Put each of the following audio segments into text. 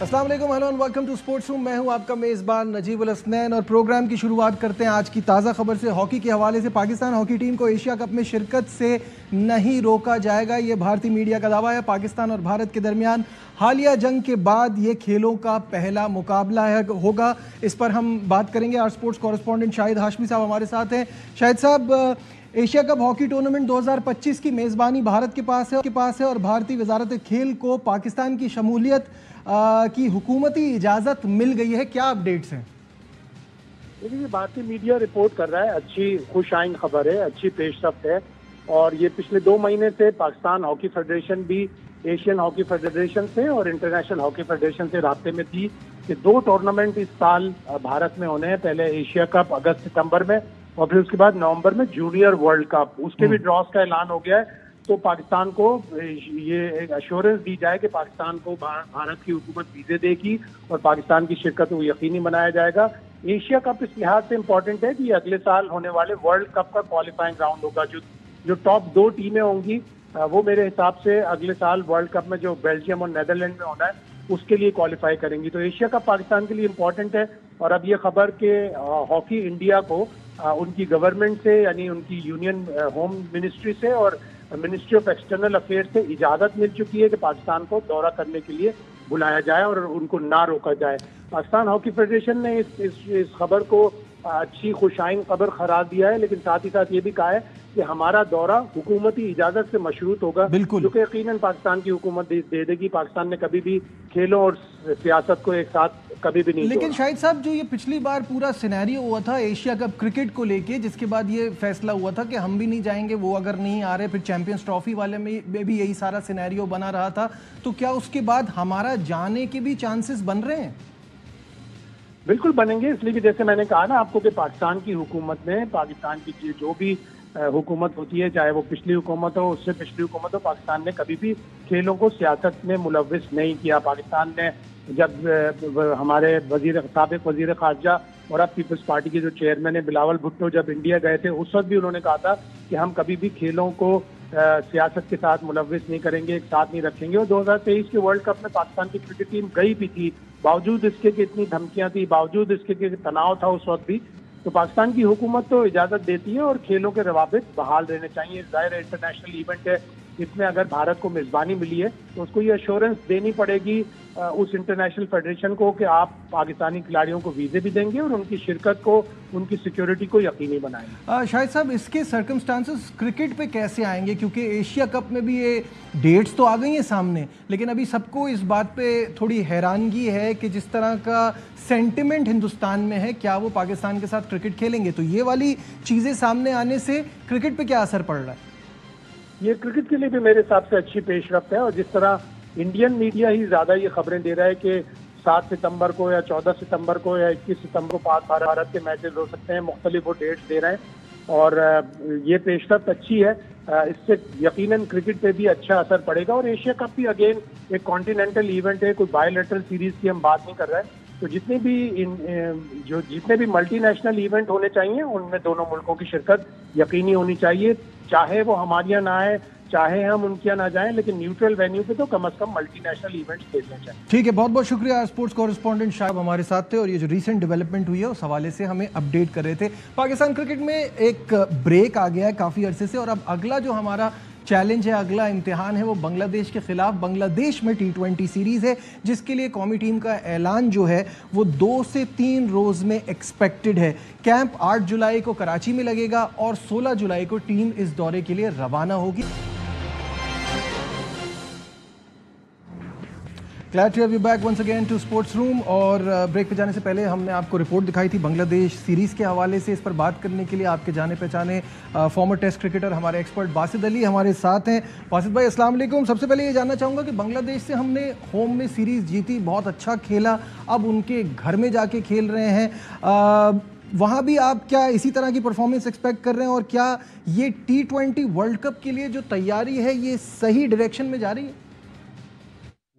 अस्सलाम वालेकुम, hello and welcome to sports room. मैं हूं आपका मेज़बान नजीबुल हसनैन और प्रोग्राम की शुरुआत करते हैं आज की ताज़ा खबर से। हॉकी के हवाले से पाकिस्तान हॉकी टीम को एशिया कप में शिरकत से नहीं रोका जाएगा, ये भारतीय मीडिया का दावा है। पाकिस्तान और भारत के दरमियान हालिया जंग के बाद ये खेलों का पहला मुकाबला होगा। इस पर हम बात करेंगे। Our sports correspondent Shahid Hashmi साहब हमारे साथ हैं। शाहिद साहब, एशिया कप हॉकी टूर्नामेंट 2025 की मेज़बानी भारत के पास है और भारतीय वजारत खेल को पाकिस्तान की शमूलियत की हुकूमती इजाज़त मिल गई है। क्या अपडेट्स हैं? देखिए, भारतीय मीडिया रिपोर्ट कर रहा है, अच्छी खुश आइंद खबर है, अच्छी पेशरफ्त है। और ये पिछले 2 महीने से पाकिस्तान हॉकी फेडरेशन भी एशियन हॉकी फेडरेशन से और इंटरनेशनल हॉकी फेडरेशन से राब्ते में थी कि 2 टूर्नामेंट इस साल भारत में होने हैं। पहले एशिया कप अगस्त सितंबर में और फिर उसके बाद नवंबर में जूनियर वर्ल्ड कप। उसके भी ड्रॉस का ऐलान हो गया है। तो पाकिस्तान को ये एक एश्योरेंस दी जाए कि पाकिस्तान को भारत की हुकूमत वीजे देगी और पाकिस्तान की शिरकत को यकीनी बनाया जाएगा। एशिया कप इस लिहाज से इम्पोर्टेंट है कि ये अगले साल होने वाले वर्ल्ड कप का क्वालिफाइंग राउंड होगा। जो टॉप 2 टीमें होंगी वो मेरे हिसाब से अगले साल वर्ल्ड कप में जो बेल्जियम और नेदरलैंड में होना है उसके लिए क्वालिफाई करेंगी। तो एशिया कप पाकिस्तान के लिए इम्पोर्टेंट है। और अब ये खबर के हॉकी इंडिया को उनकी गवर्नमेंट से, यानी उनकी यूनियन होम मिनिस्ट्री से और मिनिस्ट्री ऑफ एक्सटर्नल अफेयर से इजाजत मिल चुकी है कि पाकिस्तान को दौरा करने के लिए बुलाया जाए और उनको ना रोका जाए। पाकिस्तान हॉकी फेडरेशन ने इस खबर को अच्छी खुशाइन खबर करार दिया है, लेकिन साथ ही साथ ये भी कहा है कि हमारा दौरा हुकूमती इजाजत से मशरूत होगा, जो कि यकीनन पाकिस्तान की हुकूमत दे देगी। पाकिस्तान ने कभी भी खेलों और सियासत को एक साथ कभी भी नहीं। लेकिन शाहिद साहब, जो ये पिछली बार पूरा सिनेरियो हुआ था एशिया कप क्रिकेट को लेके, जिसके बाद ये फैसला हुआ था कि हम भी नहीं जाएंगे, वो अगर नहीं आ रहे, फिर चैंपियंस ट्रॉफी वाले में भी यही सारा सिनेरियो बना रहा था, तो क्या उसके बाद हमारा जाने के भी चांसेस बन रहे हैं? बिल्कुल बनेंगे, इसलिए कि जैसे मैंने कहा ना आपको कि पाकिस्तान की हुकूमत में, पाकिस्तान की जो भी हुकूमत होती है, चाहे वो पिछली हुकूमत हो, उससे पिछली हुकूमत हो, पाकिस्तान ने कभी भी खेलों को सियासत में मुलव्विस नहीं किया। पाकिस्तान ने जब हमारे साबिक वजीर खारजा और अब पीपल्स पार्टी के जो चेयरमैन है बिलावल भुट्टो जब इंडिया गए थे, उस वक्त भी उन्होंने कहा था कि हम कभी भी खेलों को सियासत के साथ मुलव्विस नहीं करेंगे, एक साथ नहीं रखेंगे। और 2023 के वर्ल्ड कप में पाकिस्तान की क्रिकेट टीम गई भी थी, बावजूद इसके कि इतनी धमकियां थी, बावजूद इसके कि तनाव था उस वक्त भी। तो पाकिस्तान की हुकूमत तो इजाजत देती है और खेलों के रवाबित बहाल रहने चाहिए। जाहिर है इंटरनेशनल इवेंट है, इसमें अगर भारत को मेजबानी मिली है तो उसको ये एश्योरेंस देनी पड़ेगी उस इंटरनेशनल फेडरेशन को कि आप पाकिस्तानी खिलाड़ियों को वीजे भी देंगे और उनकी शिरकत को, उनकी सिक्योरिटी को यकीनी बनाएंगे। शाहिद साहब, इसके सर्कमस्टांसेस क्रिकेट पे कैसे आएंगे? क्योंकि एशिया कप में भी ये डेट्स तो आ गई हैं सामने, लेकिन अभी सबको इस बात पे थोड़ी हैरानगी है कि जिस तरह का सेंटिमेंट हिंदुस्तान में है, क्या वो पाकिस्तान के साथ क्रिकेट खेलेंगे? तो ये वाली चीज़ें सामने आने से क्रिकेट पे क्या असर पड़ रहा है? ये क्रिकेट के लिए भी मेरे हिसाब से अच्छी पेशरफ्त है। और जिस तरह इंडियन मीडिया ही ज्यादा ये खबरें दे रहा है कि 7 सितंबर को या 14 सितंबर को या 21 सितंबर को पाक भारत के मैचेस हो सकते हैं, मुख्तलिफ वो डेट्स दे रहे हैं और ये पेशरफ्त अच्छी है। इससे यकीनन क्रिकेट पे भी अच्छा असर पड़ेगा। और एशिया कप भी अगेन एक कॉन्टिनेंटल इवेंट है, कोई बायलैटरल सीरीज की हम बात नहीं कर रहे हैं। तो जितने भी मल्टीनेशनल इवेंट होने चाहिए उनमें दोनों मुल्कों की शिरकत यकीनी होनी चाहिए, चाहे वो हमारे यहाँ ना आए, चाहे हम उनके यहाँ ना जाएं, लेकिन न्यूट्रल वेन्यू पे तो कम से कम मल्टीनेशनल इवेंट्स खेलने चाहिए। ठीक है, बहुत बहुत शुक्रिया। स्पोर्ट्स कॉरेस्पॉन्डेंट शाहिद हमारे साथ थे और ये जो रीसेंट डेवलपमेंट हुई है उस हवाले से हमें अपडेट कर रहे थे। पाकिस्तान क्रिकेट में एक ब्रेक आ गया है काफ़ी अरसे से और अब अगला जो हमारा चैलेंज है, अगला इम्तिहान है, वो बांग्लादेश के खिलाफ बांग्लादेश में T20 सीरीज़ है, जिसके लिए कौमी टीम का ऐलान जो है वो 2 से 3 रोज़ में एक्सपेक्टेड है। कैंप 8 जुलाई को कराची में लगेगा और 16 जुलाई को टीम इस दौरे के लिए रवाना होगी। Glad to have you back once again to sports room. और ब्रेक पे जाने से पहले हमने आपको रिपोर्ट दिखाई थी बांग्लादेश सीरीज़ के हवाले से। इस पर बात करने के लिए आपके जाने पहचाने फॉर्मर टेस्ट क्रिकेटर हमारे एक्सपर्ट बासित अली हमारे साथ हैं। बासित भाई, अस्सलाम वालेकुम। सबसे पहले ये जानना चाहूँगा कि बांग्लादेश से हमने होम में सीरीज़ जीती, बहुत अच्छा खेला, अब उनके घर में जाके खेल रहे हैं, वहाँ भी आप क्या इसी तरह की परफॉर्मेंस एक्सपेक्ट कर रहे हैं? और क्या ये T20 वर्ल्ड कप के लिए जो तैयारी है ये सही डायरेक्शन में जा रही है?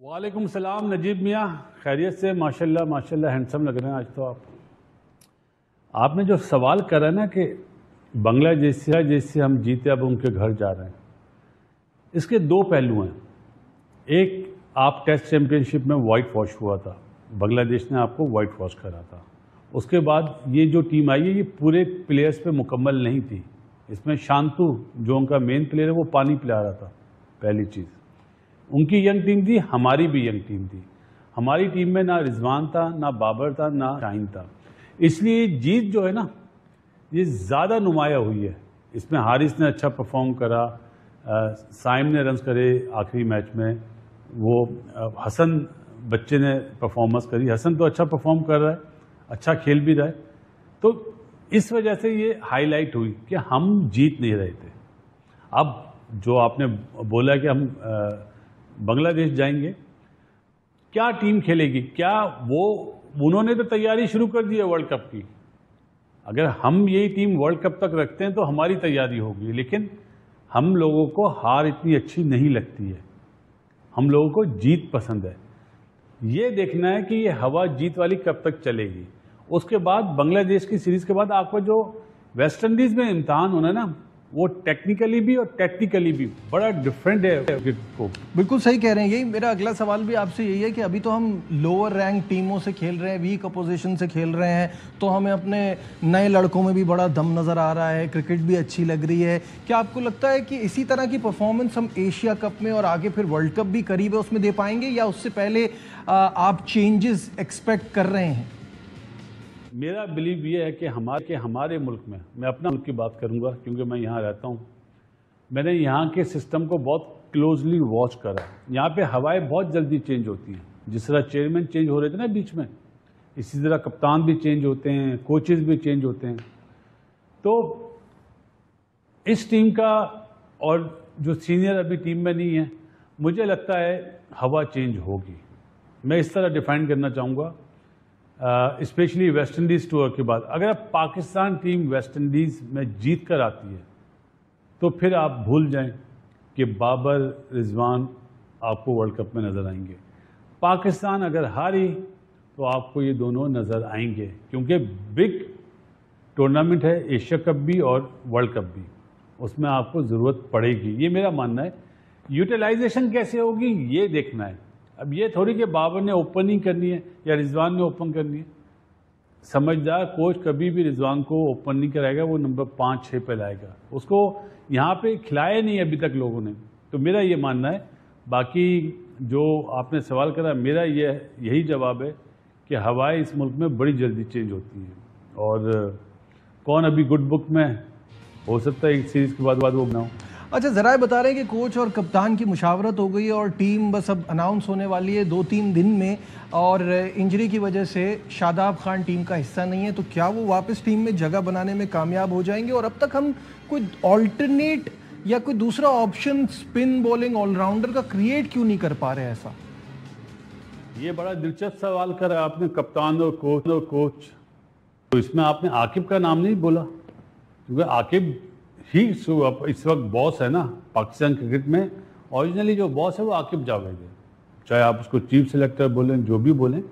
वालेकुम सलाम नजीब मियाँ, खैरियत से? माशाल्लाह माशाल्लाह, हैंडसम लग रहे हैं आज तो आप। आपने जो सवाल करा ना कि बांग्लादेश जैसे हम जीते अब उनके घर जा रहे हैं, इसके 2 पहलू हैं। एक आप टेस्ट चैंपियनशिप में वाइट वॉश हुआ था, बांग्लादेश ने आपको वाइट वॉश करा था। उसके बाद ये जो टीम आई है ये पूरे प्लेयर्स पे मुकम्मल नहीं थी। इसमें शांतु जो उनका मेन प्लेयर है वो पानी पिला रहा था, पहली चीज़। उनकी यंग टीम थी, हमारी भी यंग टीम थी। हमारी टीम में ना रिजवान था, ना बाबर था, ना शाहीन था। इसलिए जीत जो है ना ये ज़्यादा नुमाया हुई है। इसमें हारिस ने अच्छा परफॉर्म करा, साइम ने रन्स करे आखिरी मैच में, वो हसन बच्चे ने परफॉर्मेंस करी। हसन तो अच्छा परफॉर्म कर रहा है, अच्छा खेल भी रहा है। तो इस वजह से ये हाईलाइट हुई कि हम जीत नहीं रहे थे। अब जो आपने बोला कि हम बांग्लादेश जाएंगे, क्या टीम खेलेगी, क्या उन्होंने तो तैयारी शुरू कर दी है वर्ल्ड कप की। अगर हम यही टीम वर्ल्ड कप तक रखते हैं तो हमारी तैयारी होगी, लेकिन हम लोगों को हार इतनी अच्छी नहीं लगती है। हम लोगों को जीत पसंद है। ये देखना है कि ये हवा जीत वाली कब तक चलेगी। उसके बाद बांग्लादेश की सीरीज के बाद आपको जो वेस्ट इंडीज में इम्तहान होना है ना, वो टेक्निकली भी और टैक्टिकली भी बड़ा डिफरेंट है को। बिल्कुल सही कह रहे हैं। यही मेरा अगला सवाल भी आपसे यही है कि अभी तो हम लोअर रैंक टीमों से खेल रहे हैं, वीक अपोजिशन से खेल रहे हैं, तो हमें अपने नए लड़कों में भी बड़ा दम नज़र आ रहा है, क्रिकेट भी अच्छी लग रही है। क्या आपको लगता है कि इसी तरह की परफॉर्मेंस हम एशिया कप में और आगे फिर वर्ल्ड कप भी करीब है उसमें दे पाएंगे, या उससे पहले आप चेंजेस एक्सपेक्ट कर रहे हैं? मेरा बिलीव ये है कि हमारे मुल्क में, मैं अपना मुल्क की बात करूंगा क्योंकि मैं यहाँ रहता हूँ, मैंने यहाँ के सिस्टम को बहुत क्लोजली वॉच करा। यहाँ पे हवाएं बहुत जल्दी चेंज होती हैं। जिस तरह चेयरमैन चेंज हो रहे थे ना बीच में, इसी तरह कप्तान भी चेंज होते हैं, कोचेज भी चेंज होते हैं। तो इस टीम का, और जो सीनियर अभी टीम में नहीं है, मुझे लगता है हवा चेंज होगी। मैं इस तरह डिफाइन करना चाहूँगा, स्पेशली वेस्ट इंडीज़ टूर के बाद। अगर अब पाकिस्तान टीम वेस्ट इंडीज़ में जीत कर आती है तो फिर आप भूल जाएं कि बाबर, रिजवान आपको वर्ल्ड कप में नज़र आएंगे। पाकिस्तान अगर हारी तो आपको ये दोनों नज़र आएंगे, क्योंकि बिग टूर्नामेंट है, एशिया कप भी और वर्ल्ड कप भी, उसमें आपको ज़रूरत पड़ेगी। ये मेरा मानना है। यूटिलाइजेशन कैसे होगी ये देखना है। अब ये थोड़ी कि बाबर ने ओपनिंग करनी है या रिजवान ने ओपन करनी है। समझदार कोच कभी भी रिजवान को ओपन नहीं कराएगा, वो नंबर 5-6 पे लाएगा। उसको यहाँ पे खिलाया नहीं अभी तक लोगों ने। तो मेरा ये मानना है। बाकी जो आपने सवाल करा, मेरा यही जवाब है कि हवाएं इस मुल्क में बड़ी जल्दी चेंज होती हैं, और कौन अभी गुड बुक में हो सकता है एक सीरीज के बाद वो बनाओ। अच्छा, ज़रा बता रहे हैं कि कोच और कप्तान की मुशावरत हो गई है और टीम बस अब अनाउंस होने वाली है 2-3 दिन में, और इंजरी की वजह से शादाब खान टीम का हिस्सा नहीं है। तो क्या वो वापस टीम में जगह बनाने में कामयाब हो जाएंगे? और अब तक हम कोई ऑल्टरनेट या कोई दूसरा ऑप्शन स्पिन बॉलिंग ऑलराउंडर का क्रिएट क्यों नहीं कर पा रहे? ऐसा ये बड़ा दिलचस्प सवाल करा आपने, कप्तान और कोच। तो इसमें आपने आकिब का नाम नहीं बोला, क्योंकि आकिब ही इस वक्त बॉस है ना पाकिस्तान क्रिकेट में। ओरिजिनली जो बॉस है वो आकिब जावेद है, चाहे आप उसको चीफ सेलेक्टर बोलें, जो भी बोलें,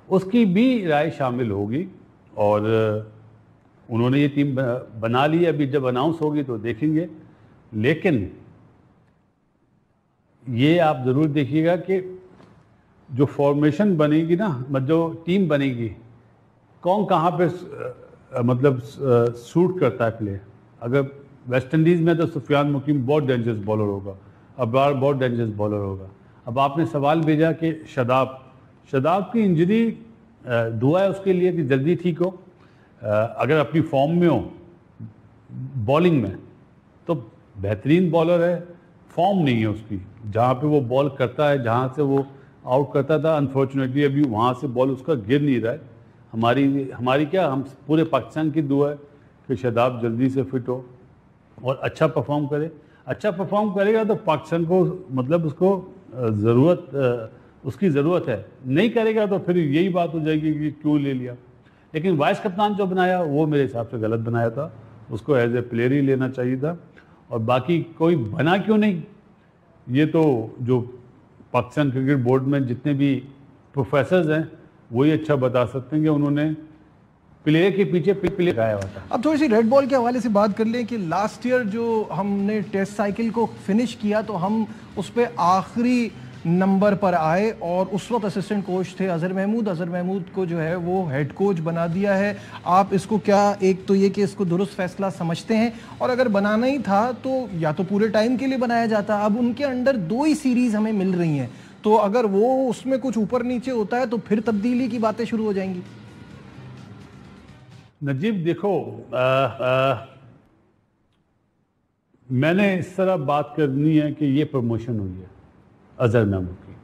उसकी भी राय शामिल होगी। और उन्होंने ये टीम बना ली। अभी जब अनाउंस होगी तो देखेंगे। लेकिन ये आप ज़रूर देखिएगा कि जो फॉर्मेशन बनेगी ना, जो टीम बनेगी, कौन कहाँ पे मतलब सूट करता है प्ले। अगर वेस्ट इंडीज़ में तो सुफियान मुकीम बहुत डेंजरस बॉलर होगा, अब्बार बहुत डेंजरस बॉलर होगा। अब आपने सवाल भेजा कि शादाब की इंजरी, दुआ है उसके लिए कि जल्दी ठीक हो। अगर अपनी फॉर्म में हो बॉलिंग में तो बेहतरीन बॉलर है, फॉर्म नहीं है उसकी। जहाँ पे वो बॉल करता है, जहाँ से वो आउट करता था, अनफॉर्चुनेटली अभी वहाँ से बॉल उसका गिर नहीं रहा है। हमारी क्या, हम पूरे पाकिस्तान की दुआ है कि शादाब जल्दी से फिट हो और अच्छा परफॉर्म करे। अच्छा परफॉर्म करेगा तो पाकिस्तान को, मतलब उसको उसकी ज़रूरत है। नहीं करेगा तो फिर यही बात हो जाएगी कि क्यों ले लिया। लेकिन वाइस कप्तान जो बनाया वो मेरे हिसाब से गलत बनाया था, उसको एज ए प्लेयर ही लेना चाहिए था। और बाकी कोई बना क्यों नहीं, ये तो जो पाकिस्तान क्रिकेट बोर्ड में जितने भी प्रोफेसर्स हैं वही अच्छा बता सकते हैं कि उन्होंने प्लेयर के पीछे प्लेयर लगाया हुआ था। अब थोड़ी सी रेड बॉल के हवाले से बात कर लें कि लास्ट ईयर जो हमने टेस्ट साइकिल को फिनिश किया तो हम उस पर आखिरी नंबर पर आए और उस वक्त असिस्टेंट कोच थे अजहर महमूद। अजहर महमूद को जो है वो हेड कोच बना दिया है। आप इसको क्या, एक तो ये कि इसको दुरुस्त फैसला समझते हैं, और अगर बनाना ही था तो या तो पूरे टाइम के लिए बनाया जाता। अब उनके अंडर 2 ही सीरीज हमें मिल रही हैं, तो अगर वो उसमें कुछ ऊपर नीचे होता है तो फिर तब्दीली की बातें शुरू हो जाएंगी। नजीब देखो, मैंने इस तरह बात करनी है कि ये प्रमोशन हुई है अजहर महमूद की,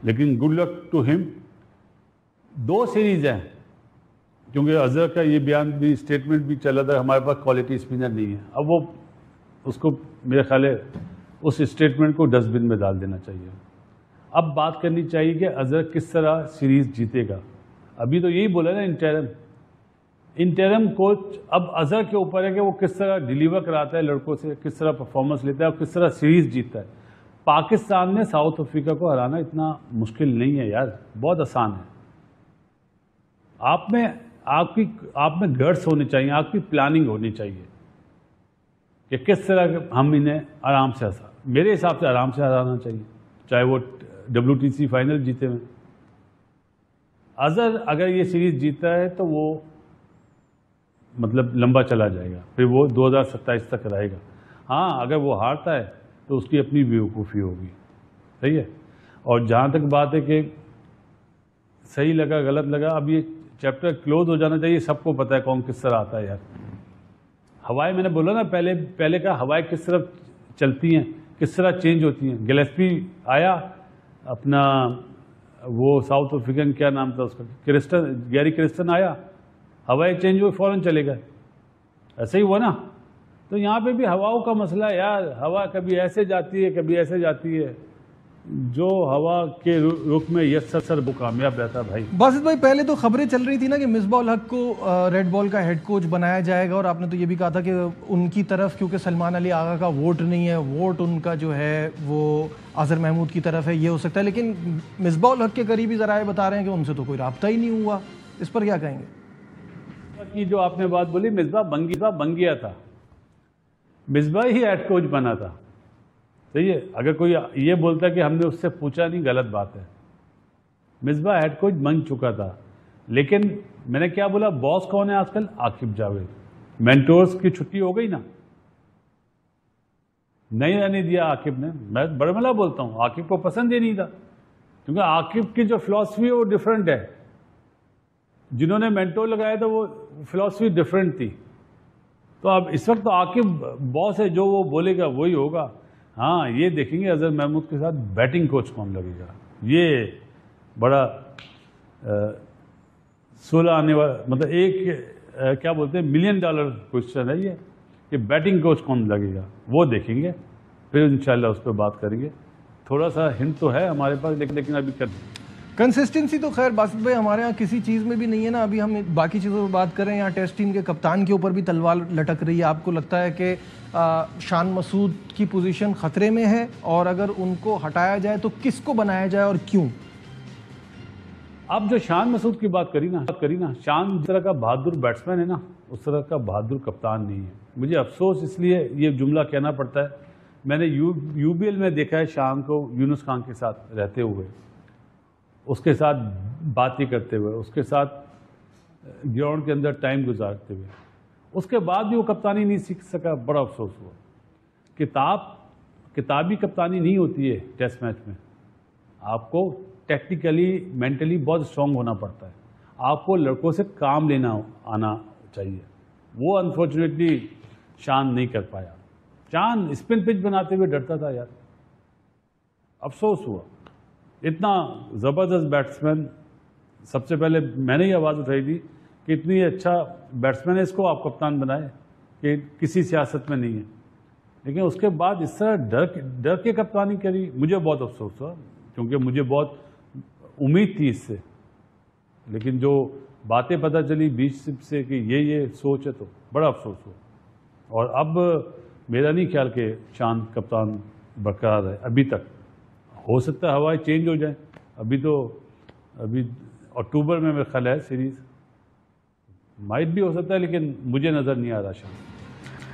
लेकिन good luck to him. 2 series हैं, क्योंकि अजहर का ये बयान भी, स्टेटमेंट भी चला था हमारे पास क्वालिटी स्पिनर नहीं है। अब वो उसको मेरे ख्याल है उस स्टेटमेंट को डस्टबिन में डाल देना चाहिए। अब बात करनी चाहिए कि अजहर किस तरह सीरीज जीतेगा। अभी तो यही बोला ना, इंटरम कोच अब अजहर के ऊपर है कि वो किस तरह डिलीवर कराता है लड़कों से, किस तरह परफॉर्मेंस लेता है और किस तरह सीरीज जीतता है। पाकिस्तान में साउथ अफ्रीका को हराना इतना मुश्किल नहीं है यार, बहुत आसान है। आप में गट्स होने चाहिए, आपकी प्लानिंग होनी चाहिए कि किस तरह हम इन्हें आराम से मेरे हिसाब से आराम से हराना चाहिए, चाहे वो WTC फाइनल जीते हुए। अजहर अगर ये सीरीज जीता है तो वो मतलब लंबा चला जाएगा, फिर वो 2027 तक रहेगा। हाँ, अगर वो हारता है तो उसकी अपनी बेवकूफ़ी होगी, सही है। और जहाँ तक बात है कि सही लगा गलत लगा, अब ये चैप्टर क्लोज हो जाना चाहिए। सबको पता है कौन किस तरह आता है यार। हवाएं, मैंने बोला ना पहले का, हवाएं किस तरफ चलती हैं, किस तरह चेंज होती हैं। गिलेस्पी आया अपना, वो साउथ अफ्रीकन क्या नाम था उसका, गैरी क्रिस्टन आया, हवाएं चेंज हुई, फौरन चले गए। ऐसे ही हुआ ना। तो यहाँ पे भी हवाओं का मसला है यार। हवा कभी ऐसे जाती है, कभी ऐसे जाती है। जो हवा के रुख में यस्सर वो कामयाब रहता भाई। बासित भाई, पहले तो खबरें चल रही थी ना कि मिसबाह उल हक को रेड बॉल का हेड कोच बनाया जाएगा, और आपने तो ये भी कहा था कि उनकी तरफ क्योंकि सलमान अली आगा का वोट नहीं है, वोट उनका जो है वो अजहर महमूद की तरफ है, ये हो सकता है। लेकिन मिसबाह उल हक के करीबी ज़राए बता रहे हैं कि उनसे तो कोई रब्ता ही नहीं हुआ। इस पर क्या कहेंगे? कि जो आपने बात बोली, मिसबाह बन गया था, मिसबाह ही हेड कोच बना था, सही है। अगर कोई ये बोलता है कि हमने उससे पूछा नहीं, गलत बात है। मिसबाह हेड कोच बन चुका था, लेकिन मैंने क्या बोला, बॉस कौन है आजकल? आकिब जावेद। मेंटोर्स की छुट्टी हो गई ना, नहीं रहने दिया आकिब ने। मैं बड़मला बोलता हूं, आकिब को पसंद ही नहीं था, क्योंकि आकिब की जो फिलॉसफी है वो डिफरेंट है। जिन्होंने मेंटोर लगाया था वो फिलॉसफी डिफरेंट थी। तो अब इस वक्त तो आकिब बॉस है, जो वो बोलेगा वही होगा। हाँ, ये देखेंगे अजहर महमूद के साथ बैटिंग कोच कौन लगेगा। ये बड़ा 16 आने वाला, मतलब एक क्या बोलते हैं $1 मिलियन क्वेश्चन है ये, कि बैटिंग कोच कौन लगेगा, वो देखेंगे, फिर इंशाल्लाह उस पर बात करेंगे। थोड़ा सा हिंट तो है हमारे पास, लेकिन अभी कर कंसिस्टेंसी तो खैर बासित भाई हमारे यहाँ किसी चीज़ में भी नहीं है ना। अभी हम बाकी चीज़ों पर बात करें, यहाँ टेस्ट टीम के कप्तान के ऊपर भी तलवार लटक रही है। आपको लगता है कि शान मसूद की पोजीशन खतरे में है, और अगर उनको हटाया जाए तो किसको बनाया जाए और क्यों? अब जो शान मसूद की बात करी ना, शान जिस तरह का बहादुर बैट्समैन है ना, उस तरह का बहादुर कप्तान नहीं है। मुझे अफसोस इसलिए ये जुमला कहना पड़ता है, मैंने UBL में देखा है शान को यूनुस खान के साथ रहते हुए, उसके साथ बातें करते हुए, उसके साथ ग्राउंड के अंदर टाइम गुजारते हुए, उसके बाद भी वो कप्तानी नहीं सीख सका। बड़ा अफसोस हुआ। किताबी कप्तानी नहीं होती है टेस्ट मैच में। आपको टेक्निकली, मेंटली बहुत स्ट्रांग होना पड़ता है। आपको लड़कों से काम लेना आना चाहिए। वो अनफॉर्चुनेटली शान नहीं कर पाया। शान स्पिन पिच बनाते हुए डरता था यार, अफसोस हुआ। इतना ज़बरदस्त बैट्समैन, सबसे पहले मैंने ही आवाज़ उठाई थी कि इतनी अच्छा बैट्समैन है, इसको आप कप्तान बनाए, कि किसी सियासत में नहीं है। लेकिन उसके बाद इस तरह डर के कप्तानी करी, मुझे बहुत अफसोस हुआ, क्योंकि मुझे बहुत उम्मीद थी इससे। लेकिन जो बातें पता चली बीच से कि ये सोच है, तो बड़ा अफसोस हुआ। और अब मेरा नहीं ख्याल कि शान कप्तान बरकरार है अभी तक। हो सकता है हवाएं चेंज हो जाए। अभी अक्टूबर में मेरा ख्याल है सीरीज, माइट भी हो सकता है, लेकिन मुझे नज़र नहीं आ रहा शान।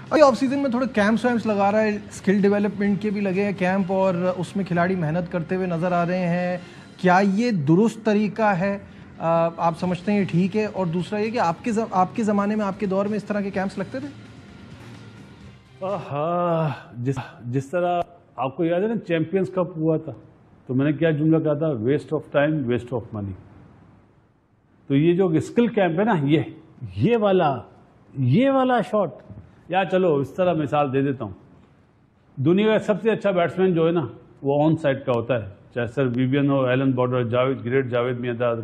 अभी ऑफ सीजन में थोड़े कैंप्स वैम्प्स लगा रहा है, स्किल डेवलपमेंट के भी लगे हैं कैंप, और उसमें खिलाड़ी मेहनत करते हुए नज़र आ रहे हैं। क्या ये दुरुस्त तरीका है? आप समझते हैं ये ठीक है? और दूसरा ये कि आपके ज़माने में, आपके दौर में इस तरह के कैंप्स लगते थे? जिस तरह आपको याद है ना चैंपियंस कप हुआ था, तो मैंने क्या जुमला कहा था, waste of time waste of money. तो ये जो स्किल कैंप है ना, ये वाला शॉट, या चलो इस तरह मिसाल दे देता हूँ, दुनिया का सबसे अच्छा बैट्समैन जो है ना वो ऑन साइड का होता है, चाहे सर विवियन हो, Allan Border, great Javed Miandad,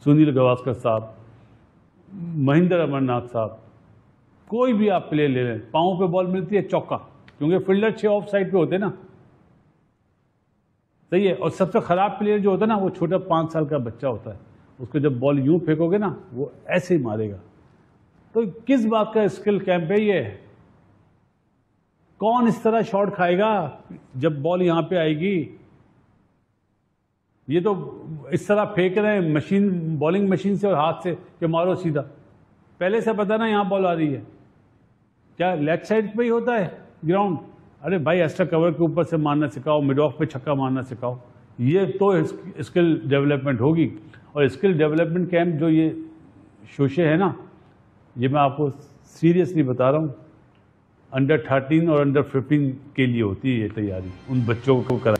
Sunil Gavaskar साहब, महेंद्र अमरनाथ साहब, कोई भी आप प्लेयर ले लें, पाँव पे बॉल मिलती है चौका, क्योंकि फील्डर 6 ऑफ साइड पे होते हैं ना, सही है। और सबसे खराब प्लेयर जो होता है ना वो छोटा 5 साल का बच्चा होता है, उसको जब बॉल यूं फेंकोगे ना वो ऐसे ही मारेगा। तो किस बात का स्किल कैंप है ये? कौन इस तरह शॉट खाएगा जब बॉल यहां पे आएगी? ये तो इस तरह फेंक रहे हैं मशीन, बॉलिंग मशीन से और हाथ से कि मारो सीधा, पहले से पता ना यहां बॉल आ रही है। क्या लेफ्ट साइड पे ही होता है ग्राउंड? अरे भाई एक्स्ट्रा कवर के ऊपर से मारना सिखाओ, मिड ऑफ पे छक्का मारना सिखाओ, ये तो स्किल डेवलपमेंट होगी। और स्किल डेवलपमेंट कैंप जो ये शोशे है ना, ये मैं आपको सीरियसली बता रहा हूँ, अंडर 13 और अंडर 15 के लिए होती है ये तैयारी, उन बच्चों को करा।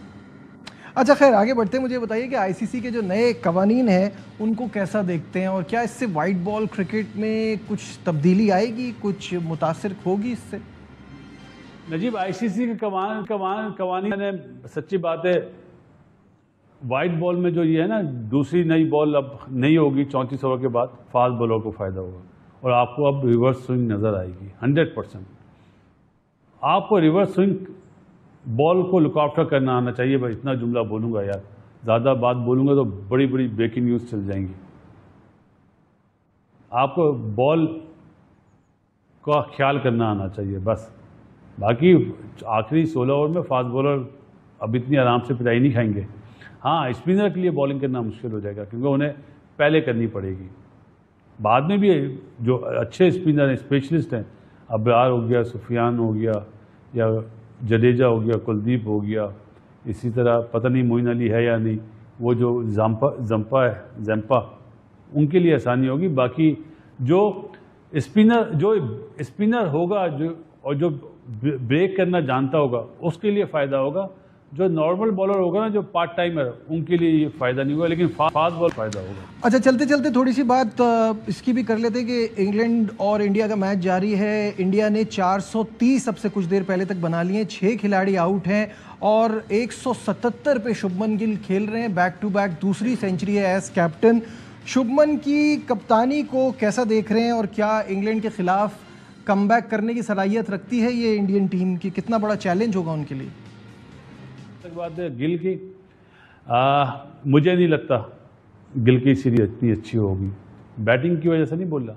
अच्छा खैर, आगे बढ़ते हैं, मुझे बताइए कि आईसीसी के जो नए कवानीन हैं उनको कैसा देखते हैं, और क्या इससे वाइट बॉल क्रिकेट में कुछ तब्दीली आएगी, कुछ मुतासिर होगी इससे? नजीब, आईसीसी के कवानीन, सच्ची बात है, वाइट बॉल में जो ये है ना, दूसरी नई बॉल अब नहीं होगी 34 ओवर के बाद, फास्ट बॉलर को फायदा होगा और आपको अब रिवर्स स्विंग नजर आएगी 100%। आपको रिवर्स स्विंग बॉल को लुकआफ्टर करना आना चाहिए। भाई इतना जुमला बोलूंगा यार, ज़्यादा बात बोलूंगा तो बड़ी बड़ी ब्रेकिंग न्यूज़ चल जाएंगी। आपको बॉल का ख्याल करना आना चाहिए बस। बाकी आखिरी 16 ओवर में फास्ट बॉलर अब इतनी आराम से पिटाई नहीं खाएंगे। हाँ, स्पिनर के लिए बॉलिंग करना मुश्किल हो जाएगा क्योंकि उन्हें पहले करनी पड़ेगी। बाद में भी जो अच्छे स्पिनर हैं, स्पेशलिस्ट हैं, अब्रार हो गया, सुफियान हो गया, या जडेजा हो गया, कुलदीप हो गया, इसी तरह पता नहीं मोइन अली है या नहीं, वो जो जंपा उनके लिए आसानी होगी। बाकी जो स्पिनर होगा जो ब्रेक करना जानता होगा उसके लिए फ़ायदा होगा। जो नॉर्मल बॉलर होगा ना, जो पार्ट टाइमर, उनके लिए ये फ़ायदा नहीं होगा, लेकिन फास्ट बॉल फ़ायदा होगा। अच्छा, चलते चलते थोड़ी सी बात इसकी भी कर लेते हैं कि इंग्लैंड और इंडिया का मैच जारी है। इंडिया ने 430 अब से कुछ देर पहले तक बना लिए, 6 खिलाड़ी आउट हैं और 177 पे शुभमन गिल खेल रहे हैं। बैक टू बैक दूसरी सेंचुरी है एज कैप्टन। शुभमन की कप्तानी को कैसा देख रहे हैं, और क्या इंग्लैंड के खिलाफ कमबैक करने की सलाहियत रखती है ये इंडियन टीम की? कितना बड़ा चैलेंज होगा उनके लिए? बात है गिल की, मुझे नहीं लगता गिल की सीरीज इतनी अच्छी होगी। बैटिंग की वजह से नहीं बोल रहा,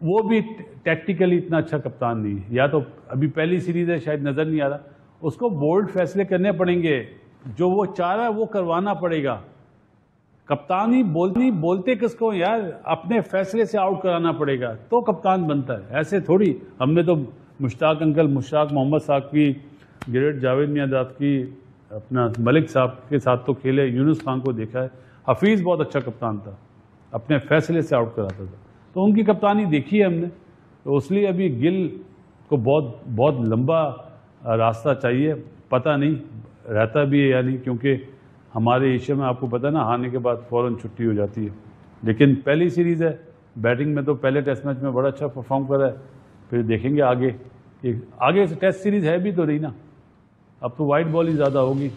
वो भी टैक्टिकली इतना अच्छा कप्तान नहीं है, या तो अभी पहली सीरीज है शायद नजर नहीं आ रहा। उसको बोल्ड फैसले करने पड़ेंगे, जो वो चाह रहा है वो करवाना पड़ेगा। कप्तानी बोलते किसको यार, अपने फैसले से आउट कराना पड़ेगा तो कप्तान बनता है। ऐसे थोड़ी, हमने तो मुश्ताक मोहम्मद साहब की, ग्रेट जावेद मियांदाद की, अपना मलिक साहब के साथ तो खेले, यूनुस खान को देखा है। हफीज़ बहुत अच्छा कप्तान था, अपने फैसले से आउट कराता था, तो उनकी कप्तानी देखी है हमने। तो इसलिए अभी गिल को बहुत लंबा रास्ता चाहिए, पता नहीं रहता भी है या नहीं, क्योंकि हमारे एशिया में आपको पता है ना, हारने के बाद फ़ौरन छुट्टी हो जाती है। लेकिन पहली सीरीज़ है, बैटिंग में तो पहले टेस्ट मैच में बड़ा अच्छा परफॉर्म करा है, फिर देखेंगे आगे से टेस्ट सीरीज़ है भी तो रही ना, अब तो वाइट बॉल ही ज़्यादा होगी,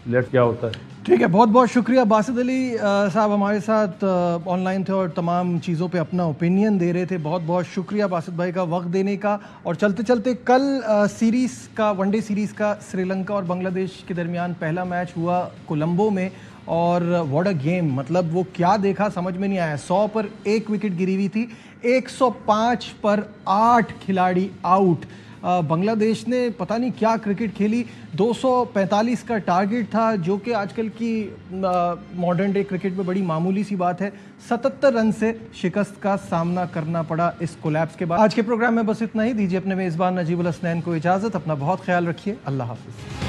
लेट क्या होता है। ठीक है, बहुत बहुत शुक्रिया। बासित अली साहब हमारे साथ ऑनलाइन थे और तमाम चीज़ों पे अपना ओपिनियन दे रहे थे। बहुत बहुत शुक्रिया बासित भाई का वक्त देने का। और चलते चलते कल वनडे सीरीज़ का श्रीलंका और बांग्लादेश के दरमियान पहला मैच हुआ कोलंबो में, और व्हाट अ गेम। मतलब वो क्या देखा समझ में नहीं आया। 100 पर 1 विकेट गिरी हुई थी, 105 पर 8 खिलाड़ी आउट। बांग्लादेश ने पता नहीं क्या क्रिकेट खेली, 245 का टारगेट था जो कि आजकल की मॉडर्न डे क्रिकेट में बड़ी मामूली सी बात है। 77 रन से शिकस्त का सामना करना पड़ा इस कोलैप्स के बाद। आज के प्रोग्राम में बस इतना ही। दीजिए अपने मेज़बान नजीबुल हसनैन को इजाज़त। अपना बहुत ख्याल रखिए। अल्लाह हाफिज़।